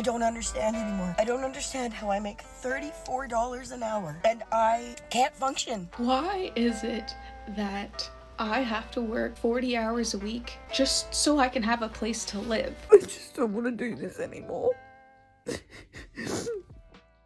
I don't understand anymore. I don't understand how I make $34 an hour and I can't function. Why is it that I have to work 40 hours a week just so I can have a place to live? I just don't want to do this anymore.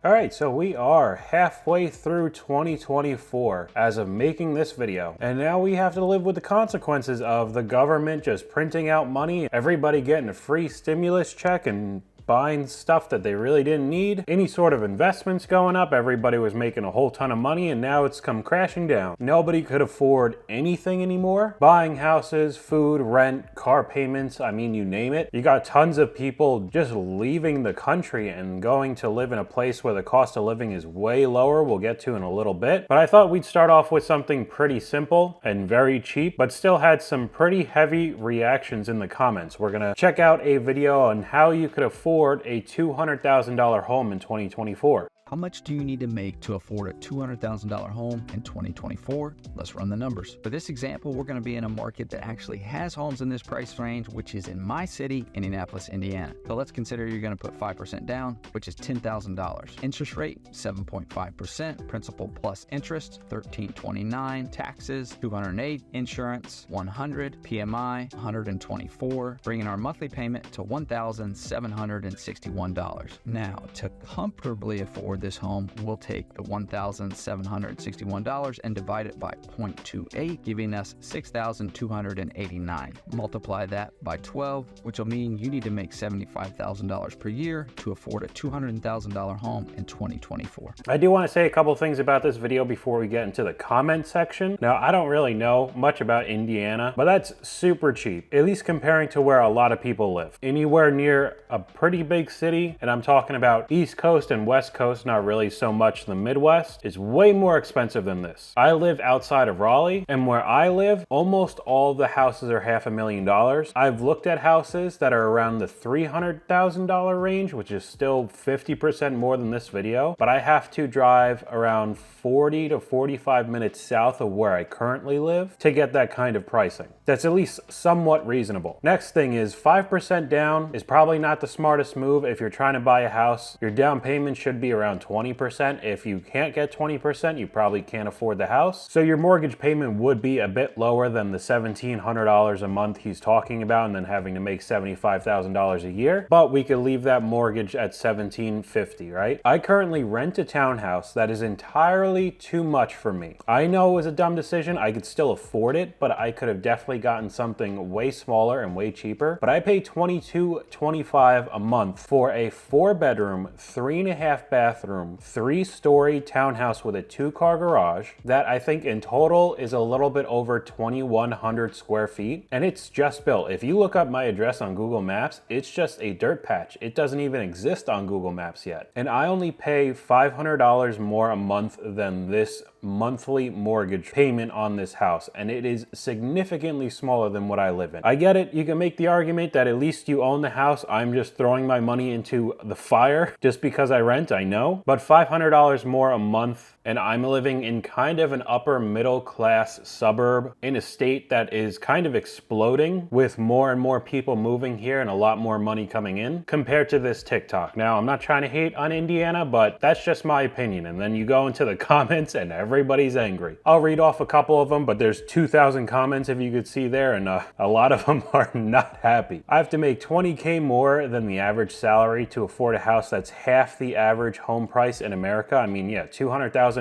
All right, so we are halfway through 2024 as of making this video, and now we have to live with the consequences of the government just printing out money, everybody getting a free stimulus check and buying stuff that they really didn't need. Any sort of investments going up, everybody was making a whole ton of money, and now it's come crashing down. Nobody could afford anything anymore. Buying houses, food, rent, car payments, I mean, you name it. You got tons of people just leaving the country and going to live in a place where the cost of living is way lower. We'll get to in a little bit. But I thought we'd start off with something pretty simple and very cheap, but still had some pretty heavy reactions in the comments. We're gonna check out a video on how you could afford a $200,000 home in 2024. How much do you need to make to afford a $200,000 home in 2024? Let's run the numbers. For this example, we're going to be in a market that actually has homes in this price range, which is in my city, Indianapolis, Indiana. So let's consider you're going to put 5% down, which is $10,000. Interest rate, 7.5%. Principal plus interest, $1,329. Taxes, $208. Insurance, $100. PMI, $124. Bringing our monthly payment to $1,761. Now, to comfortably afford this home, we'll take the $1,761 and divide it by 0.28, giving us $6,289. Multiply that by 12, which will mean you need to make $75,000 per year to afford a $200,000 home in 2024. I do want to say a couple things about this video before we get into the comment section. Now, I don't really know much about Indiana, but that's super cheap, at least comparing to where a lot of people live. Anywhere near a pretty big city, and I'm talking about East Coast and West Coast, not really so much the Midwest, is way more expensive than this. I live outside of Raleigh, and where I live, almost all the houses are $500,000. I've looked at houses that are around the $300,000 range, which is still 50% more than this video, but I have to drive around 40 to 45 minutes south of where I currently live to get that kind of pricing. That's at least somewhat reasonable. Next thing is 5% down is probably not the smartest move if you're trying to buy a house. Your down payment should be around 20%. If you can't get 20%, you probably can't afford the house. So your mortgage payment would be a bit lower than the $1,700 a month he's talking about and then having to make $75,000 a year. But we could leave that mortgage at $1,750, right? I currently rent a townhouse that is entirely too much for me. I know it was a dumb decision. I could still afford it, but I could have definitely gotten something way smaller and way cheaper. But I pay $22.25 a month for a 4-bedroom, 3.5 bathroom, 3-story townhouse with a 2-car garage that I think in total is a little bit over 2,100 square feet. And it's just built. If you look up my address on Google Maps, it's just a dirt patch. It doesn't even exist on Google Maps yet. And I only pay $500 more a month than this monthly mortgage payment on this house, and it is significantly smaller than what I live in. I get it. You can make the argument that at least you own the house. I'm just throwing my money into the fire just because I rent, I know. But $500 more a month, and I'm living in kind of an upper middle class suburb in a state that is kind of exploding with more and more people moving here and a lot more money coming in compared to this TikTok. Now, I'm not trying to hate on Indiana, but that's just my opinion. And then you go into the comments and everybody's angry. I'll read off a couple of them, but there's 2,000 comments if you could see there, and a lot of them are not happy. I have to make $20K more than the average salary to afford a house that's half the average home price in America. I mean, yeah, $200,000.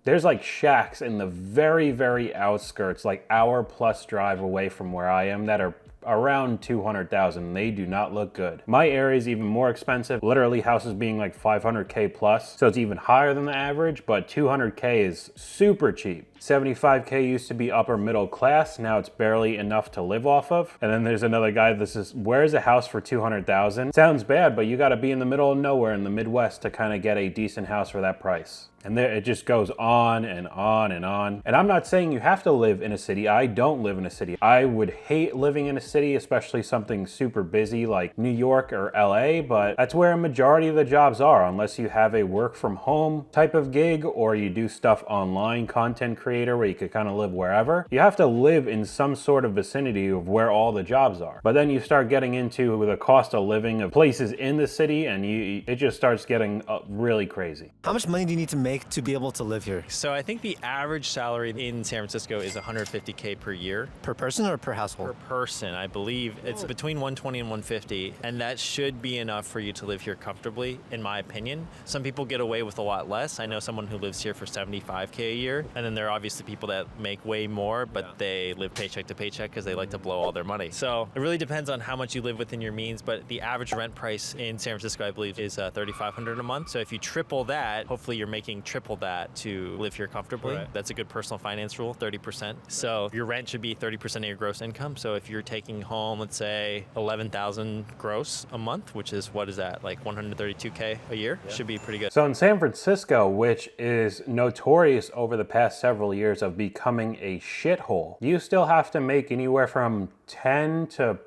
There's like shacks in the very, very outskirts, like hour-plus drive away from where I am, that are around 200,000. They do not look good. My area is even more expensive, literally houses being like 500K plus, so it's even higher than the average, but 200K is super cheap. 75K used to be upper middle class, now it's barely enough to live off of. And then there's another guy, this is, where's a house for 200,000? Sounds bad, but you gotta be in the middle of nowhere in the Midwest to kind of get a decent house for that price. And there, it just goes on and on and on. And I'm not saying you have to live in a city. I don't live in a city. I would hate living in a city, especially something super busy like New York or LA, but that's where a majority of the jobs are, unless you have a work from home type of gig or you do stuff online, content creation creator where you could kind of live wherever. You have to live in some sort of vicinity of where all the jobs are. But then you start getting into the cost of living of places in the city, and it just starts getting really crazy. How much money do you need to make to be able to live here? So I think the average salary in San Francisco is $150K per year. Per person or per household? Per person, I believe it's between 120 and 150, and that should be enough for you to live here comfortably, in my opinion. Some people get away with a lot less. I know someone who lives here for $75K a year, and then there are obviously people that make way more, but they live paycheck to paycheck because they like to blow all their money. So it really depends on how much you live within your means, but the average rent price in San Francisco, I believe, is $3,500 a month. So if you triple that, hopefully you're making triple that to live here comfortably. Right. That's a good personal finance rule, 30%. So your rent should be 30% of your gross income. So if you're taking home, let's say $11,000 gross a month, which is, what is that, like $132K a year? Yeah. Should be pretty good. So in San Francisco, which is notorious over the past several years of becoming a shithole, you still have to make anywhere from $10,000 to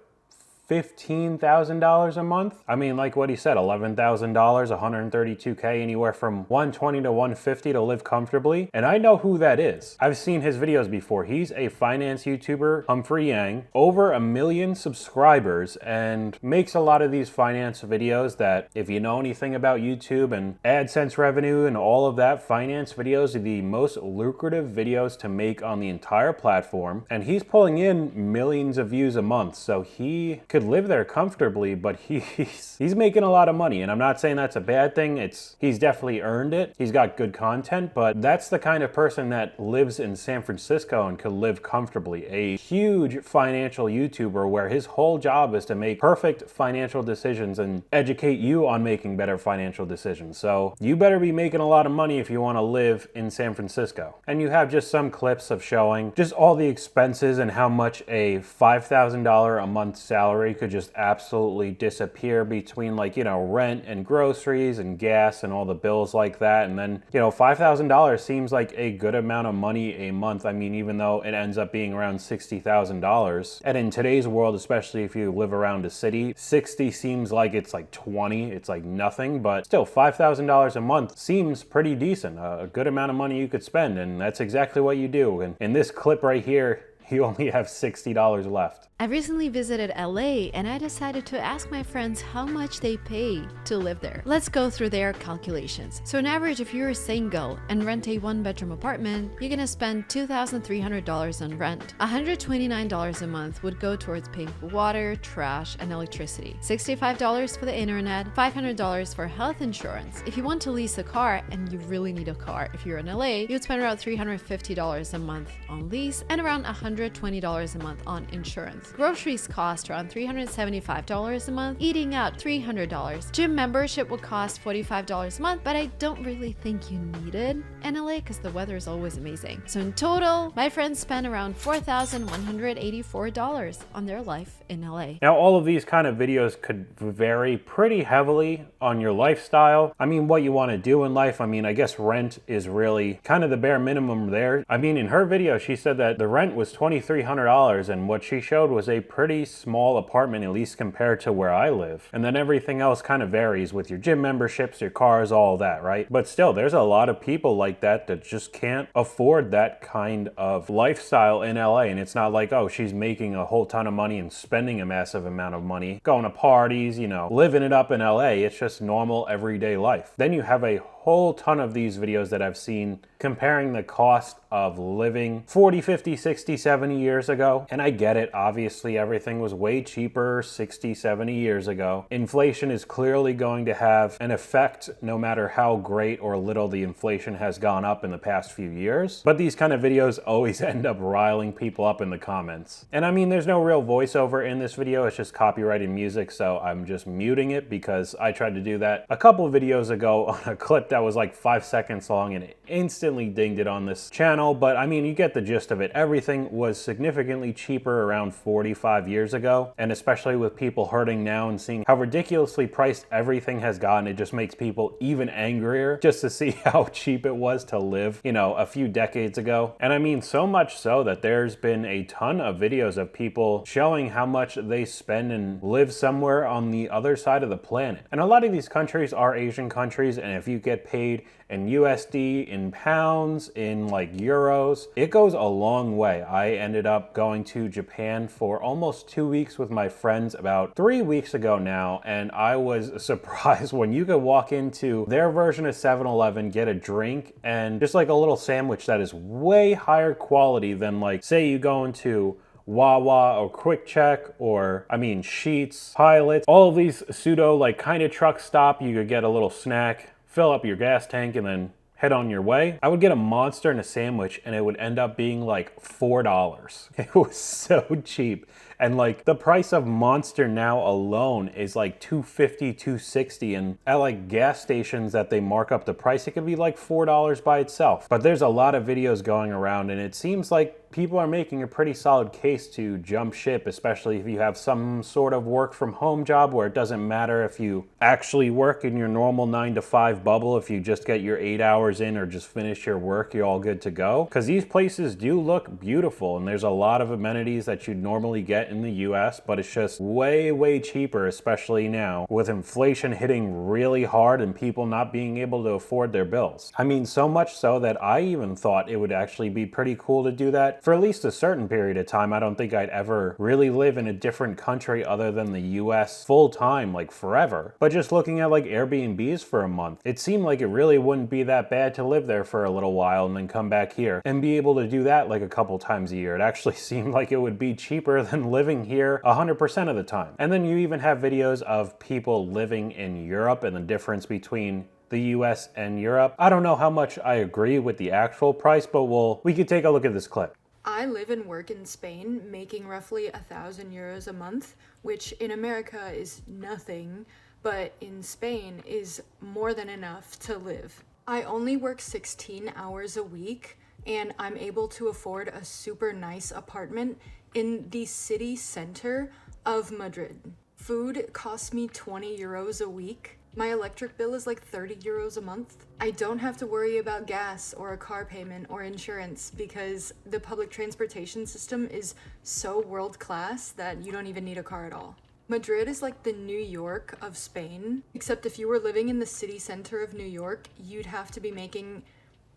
$15,000 a month. I mean, like what he said, $11,000, $132K, anywhere from $120 to $150 to live comfortably. And I know who that is. I've seen his videos before. He's a finance YouTuber, Humphrey Yang, over 1 million subscribers, and makes a lot of these finance videos that, if you know anything about YouTube and AdSense revenue and all of that, finance videos are the most lucrative videos to make on the entire platform. And he's pulling in millions of views a month. So he could live there comfortably, but he's making a lot of money. And I'm not saying that's a bad thing. He's definitely earned it. He's got good content, but that's the kind of person that lives in San Francisco and could live comfortably. A huge financial YouTuber where his whole job is to make perfect financial decisions and educate you on making better financial decisions. So you better be making a lot of money if you want to live in San Francisco. And you have just some clips of showing just all the expenses and how much a $5,000 a month salary could just absolutely disappear between, like, you know, rent and groceries and gas and all the bills like that. And then, you know, $5,000 seems like a good amount of money a month. I mean, even though it ends up being around $60,000. And in today's world, especially if you live around a city, 60 seems like it's like 20, it's like nothing, but still $5,000 a month seems pretty decent, a good amount of money you could spend. And that's exactly what you do. And in this clip right here, you only have $60 left. I recently visited LA and I decided to ask my friends how much they pay to live there. Let's go through their calculations. So on average, if you're single and rent a 1-bedroom apartment, you're gonna spend $2,300 on rent. $129 a month would go towards paying for water, trash, and electricity. $65 for the internet, $500 for health insurance. If you want to lease a car, and you really need a car if you're in LA, you'd spend around $350 a month on lease and around $120 a month on insurance. Groceries cost around $375 a month, eating out $300. Gym membership will cost $45 a month, but I don't really think you need it in LA because the weather is always amazing. So in total, my friends spent around $4,184 on their life in LA. Now, all of these kind of videos could vary pretty heavily on your lifestyle. I mean, what you want to do in life. I mean, I guess rent is really kind of the bare minimum there. I mean, in her video, she said that the rent was $2,300, and what she showed was a pretty small apartment, at least compared to where I live. And then everything else kind of varies with your gym memberships, your cars, all that, right? But still, there's a lot of people like that just can't afford that kind of lifestyle in LA. And it's not like, oh, she's making a whole ton of money and spending a massive amount of money, going to parties, you know, living it up in LA. It's just normal everyday life. Then you have a whole ton of these videos that I've seen comparing the cost of living 40, 50, 60, 70 years ago. And I get it. Obviously, everything was way cheaper 60, 70 years ago. Inflation is clearly going to have an effect no matter how great or little the inflation has gone up in the past few years. But these kind of videos always end up riling people up in the comments. And I mean, there's no real voiceover in this video. It's just copyrighted music. So I'm just muting it because I tried to do that a couple of videos ago on a clip that was like 5 seconds long and it instantly dinged it on this channel. But I mean, you get the gist of it. Everything was significantly cheaper around 45 years ago. And especially with people hurting now and seeing how ridiculously priced everything has gotten, it just makes people even angrier just to see how cheap it was to live, you know, a few decades ago. And I mean, so much so that there's been a ton of videos of people showing how much they spend and live somewhere on the other side of the planet. And a lot of these countries are Asian countries, and if you get paid in USD, in pounds, in like euros. It goes a long way. I ended up going to Japan for almost 2 weeks with my friends about 3 weeks ago now, and I was surprised when you could walk into their version of 7-Eleven, get a drink, and just like a little sandwich that is way higher quality than, like, say you go into Wawa or Quick Check or, I mean, Sheetz, Pilot, all of these pseudo like kind of truck stop. You could get a little snack, fill up your gas tank, and then head on your way. I would get a Monster and a sandwich and it would end up being like $4. It was so cheap. And like the price of Monster now alone is like $2.50, $2.60, and at like gas stations that they mark up the price, it could be like $4 by itself. But there's a lot of videos going around and it seems like people are making a pretty solid case to jump ship, especially if you have some sort of work from home job where it doesn't matter if you actually work in your normal 9 to 5 bubble. If you just get your 8 hours in or just finish your work, you're all good to go. Because these places do look beautiful and there's a lot of amenities that you'd normally get in the US, but it's just way, way cheaper, especially now with inflation hitting really hard and people not being able to afford their bills. I mean, so much so that I even thought it would actually be pretty cool to do that for at least a certain period of time. I don't think I'd ever really live in a different country other than the US full time, like forever. But just looking at like Airbnbs for a month, it seemed like it really wouldn't be that bad to live there for a little while and then come back here and be able to do that like a couple times a year. It actually seemed like it would be cheaper than living here 100% of the time. And then you even have videos of people living in Europe and the difference between the US and Europe. I don't know how much I agree with the actual price, but we could take a look at this clip. I live and work in Spain, making roughly 1,000 euros a month, which in America is nothing, but in Spain is more than enough to live. I only work 16 hours a week, and I'm able to afford a super nice apartment in the city center of Madrid. Food costs me 20 euros a week. My electric bill is like 30 euros a month. I don't have to worry about gas or a car payment or insurance because the public transportation system is so world class that you don't even need a car at all. Madrid is like the New York of Spain, except if you were living in the city center of New York, you'd have to be making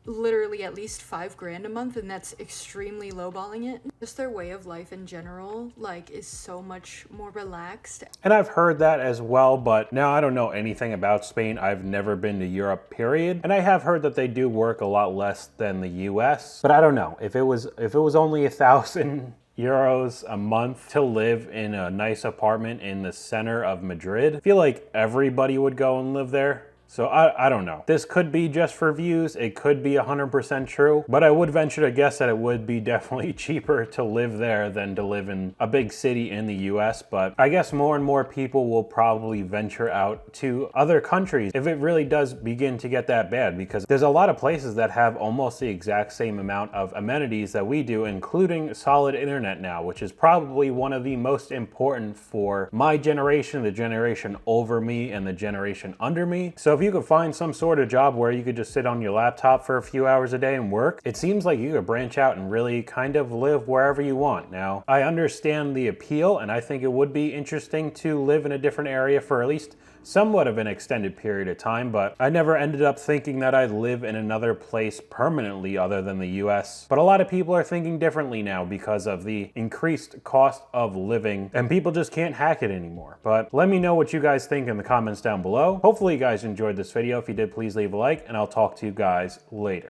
literally at least $5,000 a month, and that's extremely lowballing it. Just their way of life in general, like, is so much more relaxed. And I've heard that as well, but now I don't know anything about Spain. I've never been to Europe, period. And I have heard that they do work a lot less than the US, but I don't know. If it was only 1,000 euros a month to live in a nice apartment in the center of Madrid, I feel like everybody would go and live there. So I don't know. This could be just for views. It could be 100% true, but I would venture to guess that it would be definitely cheaper to live there than to live in a big city in the US. But I guess more and more people will probably venture out to other countries if it really does begin to get that bad, because there's a lot of places that have almost the exact same amount of amenities that we do, including solid internet now, which is probably one of the most important for my generation, the generation over me, and the generation under me. So if you could find some sort of job where you could just sit on your laptop for a few hours a day and work, it seems like you could branch out and really kind of live wherever you want. Now, I understand the appeal, and I think it would be interesting to live in a different area for at least somewhat of an extended period of time, but I never ended up thinking that I'd live in another place permanently other than the US. But a lot of people are thinking differently now because of the increased cost of living, and people just can't hack it anymore. But let me know what you guys think in the comments down below. Hopefully you guys enjoyed this video. If you did, please leave a like, and I'll talk to you guys later.